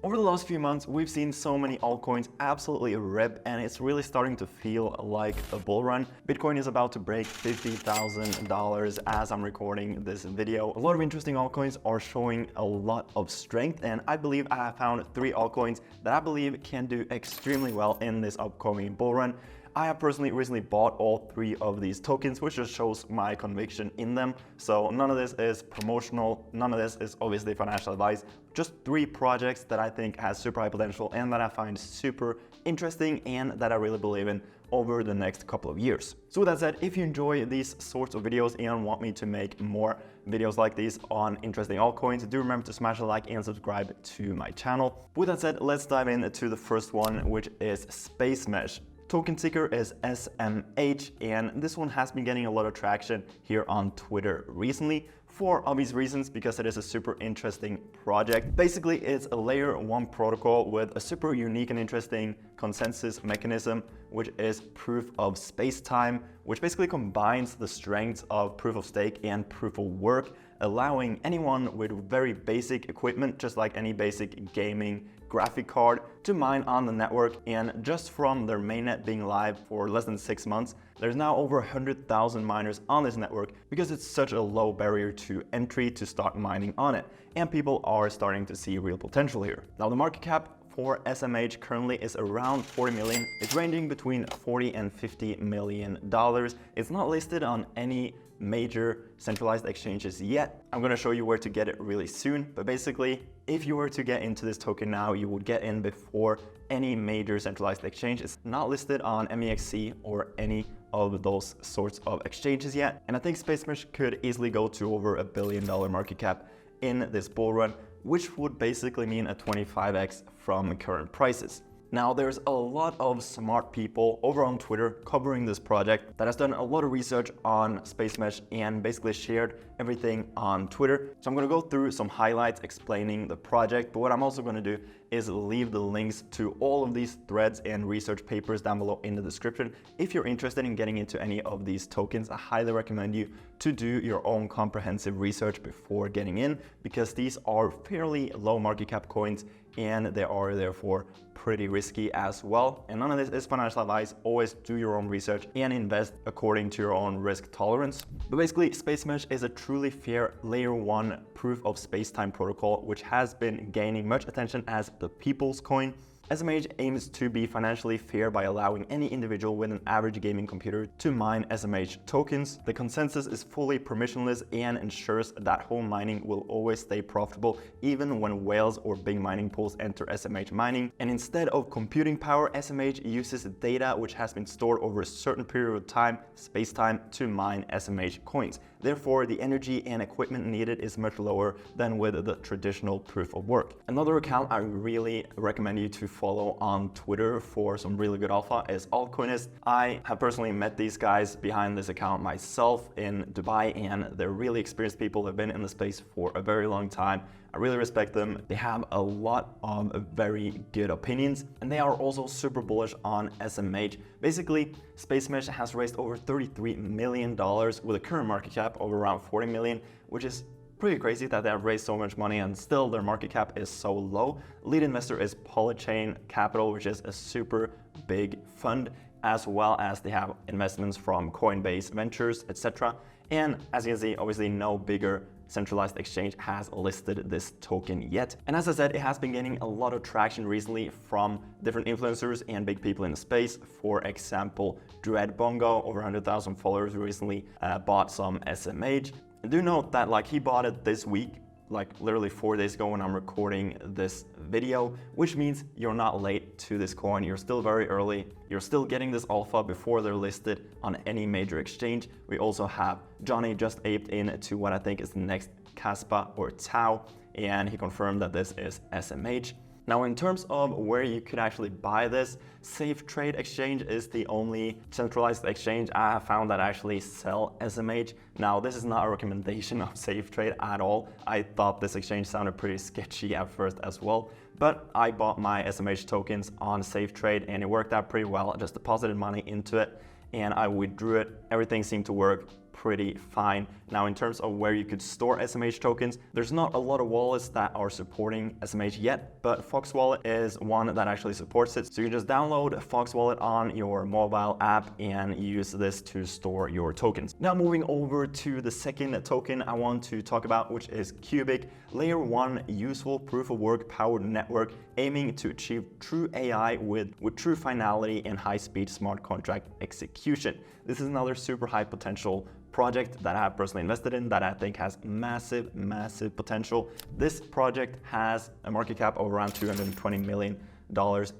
Over the last few months, we've seen so many altcoins absolutely rip, and it's really starting to feel like a bull run. Bitcoin is about to break $50,000 as I'm recording this video. A lot of interesting altcoins are showing a lot of strength, and I believe I have found 3 altcoins that I believe can do extremely well in this upcoming bull run. I have personally recently bought all 3 of these tokens, which just shows my conviction in them. So none of this is promotional, none of this is obviously financial advice, just 3 projects that I think has super high potential and that I find super interesting and that I really believe in over the next couple of years. So with that said, if you enjoy these sorts of videos and want me to make more videos like these on interesting altcoins, do remember to smash a like and subscribe to my channel. With that said, let's dive into the first one, which is Spacemesh. Token ticker is SMH, and this one has been getting a lot of traction here on Twitter recently for obvious reasons, because it is a super interesting project. Basically, it's a layer 1 protocol with a super unique and interesting consensus mechanism, which is proof of space-time, which basically combines the strengths of proof of stake and proof of work, allowing anyone with very basic equipment, just like any basic gaming graphic card, to mine on the network. And just from their mainnet being live for less than 6 months, there's now over 100,000 miners on this network because it's such a low barrier to entry to start mining on it, and people are starting to see real potential here. Now, the market cap for SMH currently is around 40 million. It's ranging between 40 and 50 million dollars. It's not listed on any major centralized exchanges yet. I'm going to show you where to get it really soon, but basically, if you were to get into this token now, you would get in before any major centralized exchange. It's not listed on MEXC or any of those sorts of exchanges yet, and I think Spacemesh could easily go to over $1 billion market cap in this bull run, which would basically mean a 25x from current prices. Now, there's a lot of smart people over on Twitter covering this project that has done a lot of research on Spacemesh and basically shared everything on Twitter. So I'm going to go through some highlights explaining the project, but what I'm also going to do is leave the links to all of these threads and research papers down below in the description. If you're interested in getting into any of these tokens, I highly recommend you to do your own comprehensive research before getting in, because these are fairly low market cap coins and they are therefore pretty risky as well. And none of this is financial advice. Always do your own research and invest according to your own risk tolerance. But basically, Spacemesh is a truly fair layer 1 proof of space-time protocol, which has been gaining much attention as the people's coin. SMH aims to be financially fair by allowing any individual with an average gaming computer to mine SMH tokens. The consensus is fully permissionless and ensures that home mining will always stay profitable even when whales or big mining pools enter SMH mining. And instead of computing power, SMH uses data which has been stored over a certain period of time, space-time, to mine SMH coins. Therefore, the energy and equipment needed is much lower than with the traditional proof of work. Another account I really recommend you to follow on Twitter for some really good alpha is Altcoins. I have personally met these guys behind this account myself in Dubai, and they're really experienced people. They've been in the space for a very long time. I really respect them. They have a lot of very good opinions, and they are also super bullish on SMH. Basically, Spacemesh has raised over $33 million with a current market cap of around 40 million, which is pretty crazy that they have raised so much money and still their market cap is so low. Lead investor is Polychain Capital, which is a super big fund, as well as they have investments from Coinbase Ventures, etc. And as you can see, obviously no bigger centralized exchange has listed this token yet. And as I said, it has been gaining a lot of traction recently from different influencers and big people in the space. For example, Dread Bongo, over 100,000 followers, recently bought some SMH. And do note that he bought it this week, literally 4 days ago when I'm recording this video, which means you're not late to this coin. You're still very early. You're still getting this alpha before they're listed on any major exchange. We also have Johnny just aped into what I think is the next Kaspa or Tau, and he confirmed that this is SMH. Now, in terms of where you could actually buy this, Safe Trade Exchange is the only centralized exchange I have found that actually sell SMH. Now, this is not a recommendation of Safe Trade at all. I thought this exchange sounded pretty sketchy at first as well, but I bought my SMH tokens on Safe Trade and it worked out pretty well. I just deposited money into it and I withdrew it. Everything seemed to work pretty fine. Now, in terms of where you could store SMH tokens, there's not a lot of wallets that are supporting SMH yet, but Fox Wallet is one that actually supports it. So you just download Fox Wallet on your mobile app and use this to store your tokens. Now, moving over to the second token I want to talk about, which is Qubic, layer 1 useful proof of work powered network aiming to achieve true AI with true finality and high-speed smart contract execution. This is another super high potential project that I have personally invested in that I think has massive potential. This project has a market cap of around $220 million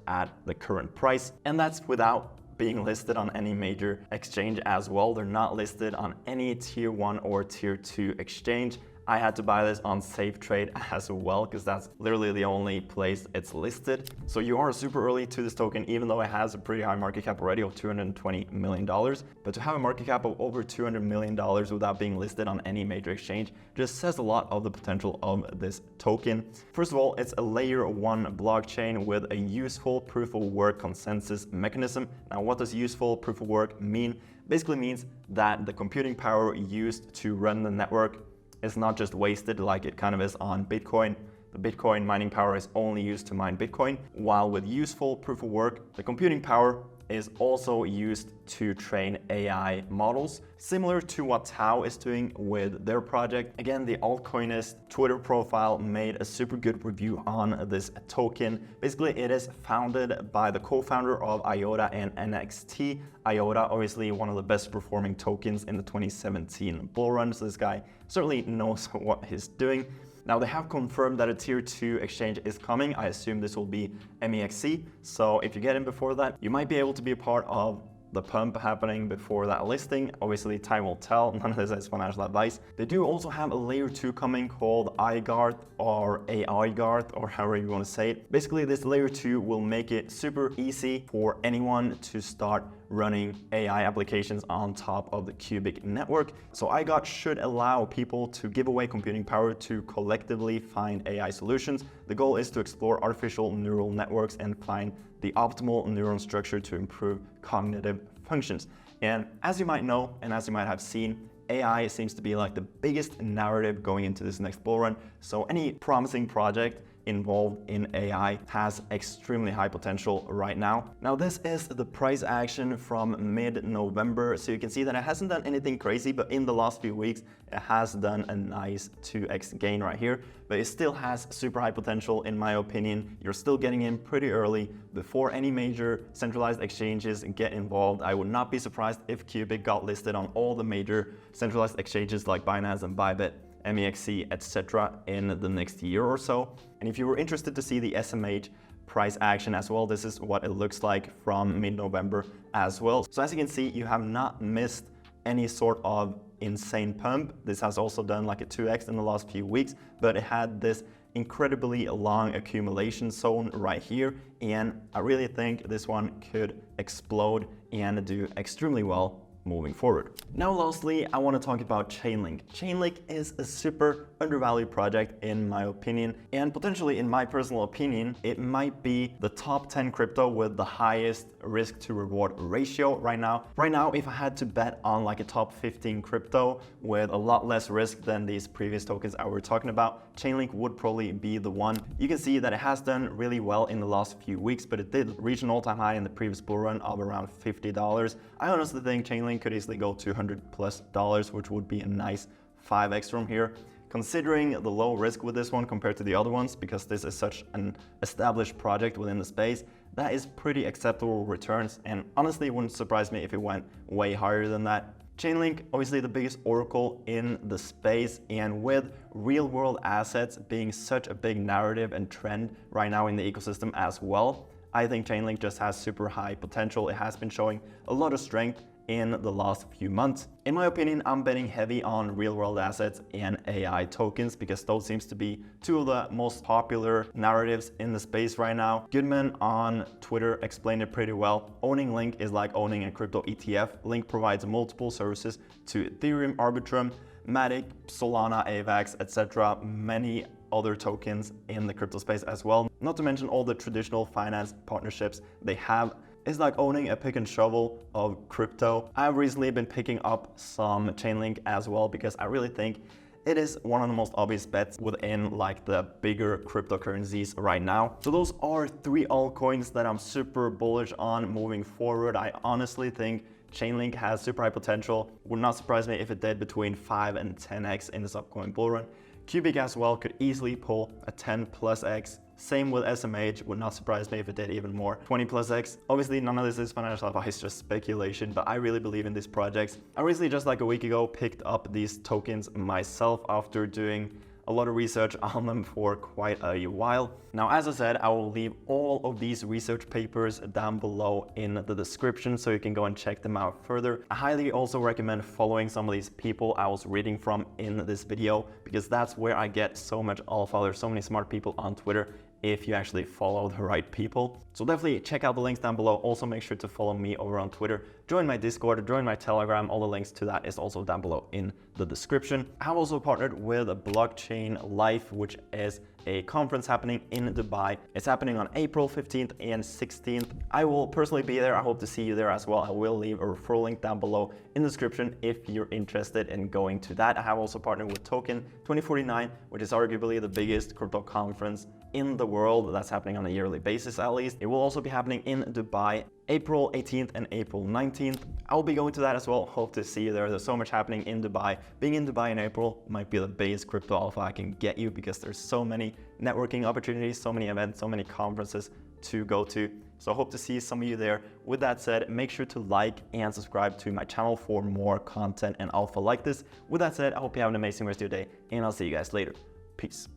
at the current price, and that's without being listed on any major exchange as well. They're not listed on any tier 1 or tier 2 exchange. I had to buy this on Safe Trade as well because that's literally the only place it's listed. So you are super early to this token, even though it has a pretty high market cap already of $220 million. But to have a market cap of over $200 million without being listed on any major exchange just says a lot of the potential of this token. First of all, it's a layer 1 blockchain with a useful proof of work consensus mechanism. Now, what does useful proof of work mean? Basically means that the computing power used to run the network is not just wasted like it kind of is on Bitcoin. The Bitcoin mining power is only used to mine Bitcoin, while with useful proof of work, the computing power is also used to train AI models, similar to what Tau is doing with their project. Again, the Altcoinist Twitter profile made a super good review on this token. Basically, it is founded by the co-founder of IOTA and NXT. IOTA, obviously one of the best performing tokens in the 2017 bull run, so this guy certainly knows what he's doing. Now, they have confirmed that a tier 2 exchange is coming. I assume this will be MEXC. So if you get in before that, you might be able to be a part of the pump happening before that listing. Obviously, time will tell. None of this is financial advice. They do also have a layer 2 coming called iGuard or AIGuard or however you want to say it. Basically, this layer 2 will make it super easy for anyone to start running AI applications on top of the Qubic network. So iGuard should allow people to give away computing power to collectively find AI solutions. The goal is to explore artificial neural networks and find the optimal neuron structure to improve cognitive functions. And as you might know, and as you might have seen, AI seems to be like the biggest narrative going into this next bull run. So any promising project involved in AI has extremely high potential right now. Now, this is the price action from mid-November. So you can see that it hasn't done anything crazy, but in the last few weeks, it has done a nice 2x gain right here. But it still has super high potential in my opinion. You're still getting in pretty early before any major centralized exchanges get involved. I would not be surprised if Qubic got listed on all the major centralized exchanges like Binance and Bybit, MEXC, etc. in the next year or so. And if you were interested to see the SMH price action as well, this is what it looks like from mid-November as well. So as you can see, you have not missed any sort of insane pump. This has also done like a 2x in the last few weeks, but it had this incredibly long accumulation zone right here, and I really think this one could explode and do extremely well moving forward. Now, lastly, I want to talk about Chainlink. Chainlink is a super undervalued project in my opinion, and potentially in my personal opinion, it might be the top 10 crypto with the highest risk to reward ratio right now. Right now, if I had to bet on like a top 15 crypto with a lot less risk than these previous tokens I were talking about, Chainlink would probably be the one. You can see that it has done really well in the last few weeks, but it did reach an all-time high in the previous bull run of around $50. I honestly think Chainlink could easily go $200+, which would be a nice 5x from here. Considering the low risk with this one compared to the other ones, because this is such an established project within the space, that is pretty acceptable returns, and honestly it wouldn't surprise me if it went way higher than that. Chainlink, obviously the biggest oracle in the space, and with real world assets being such a big narrative and trend right now in the ecosystem as well, I think Chainlink just has super high potential. It has been showing a lot of strength in the last few months. In my opinion, I'm betting heavy on real world assets and AI tokens because those seems to be two of the most popular narratives in the space right now. Goodman on Twitter explained it pretty well. Owning Link is like owning a crypto ETF. Link provides multiple services to Ethereum, Arbitrum, Matic, Solana, AVAX, etc. Many other tokens in the crypto space as well. Not to mention all the traditional finance partnerships they have. It's like owning a pick and shovel of crypto. I've recently been picking up some Chainlink as well because I really think it is one of the most obvious bets within like the bigger cryptocurrencies right now. So those are 3 altcoins that I'm super bullish on moving forward. I honestly think Chainlink has super high potential. Would not surprise me if it did between 5 and 10x in this upcoming bull run. Qubic as well could easily pull a 10+x. Same with SMH, would not surprise me if it did even more, 20+x. Obviously none of this is financial advice, just speculation, but I really believe in these projects. I recently, just like a week ago, picked up these tokens myself after doing a lot of research on them for quite a while. Now, as I said, I will leave all of these research papers down below in the description so you can go and check them out further. I highly also recommend following some of these people I was reading from in this video, because that's where I get so much alpha. There's so many smart people on Twitter if you actually follow the right people. So definitely check out the links down below. Also make sure to follow me over on Twitter, join my Discord, join my Telegram. All the links to that is also down below in the description. I've also partnered with Blockchain Life, which is a conference happening in Dubai. It's happening on April 15th and 16th. I will personally be there. I hope to see you there as well. I will leave a referral link down below in the description if you're interested in going to that. I have also partnered with Token 2049, which is arguably the biggest crypto conference in the world. That's happening on a yearly basis at least. It will also be happening in Dubai, April 18th and April 19th. I'll be going to that as well. Hope to see you there. There's so much happening in Dubai. Being in Dubai in April might be the biggest crypto alpha I can get you, because there's so many networking opportunities, so many events, so many conferences to go to. So I hope to see some of you there. With that said, make sure to like and subscribe to my channel for more content and alpha like this. With that said, I hope you have an amazing rest of your day, and I'll see you guys later. Peace.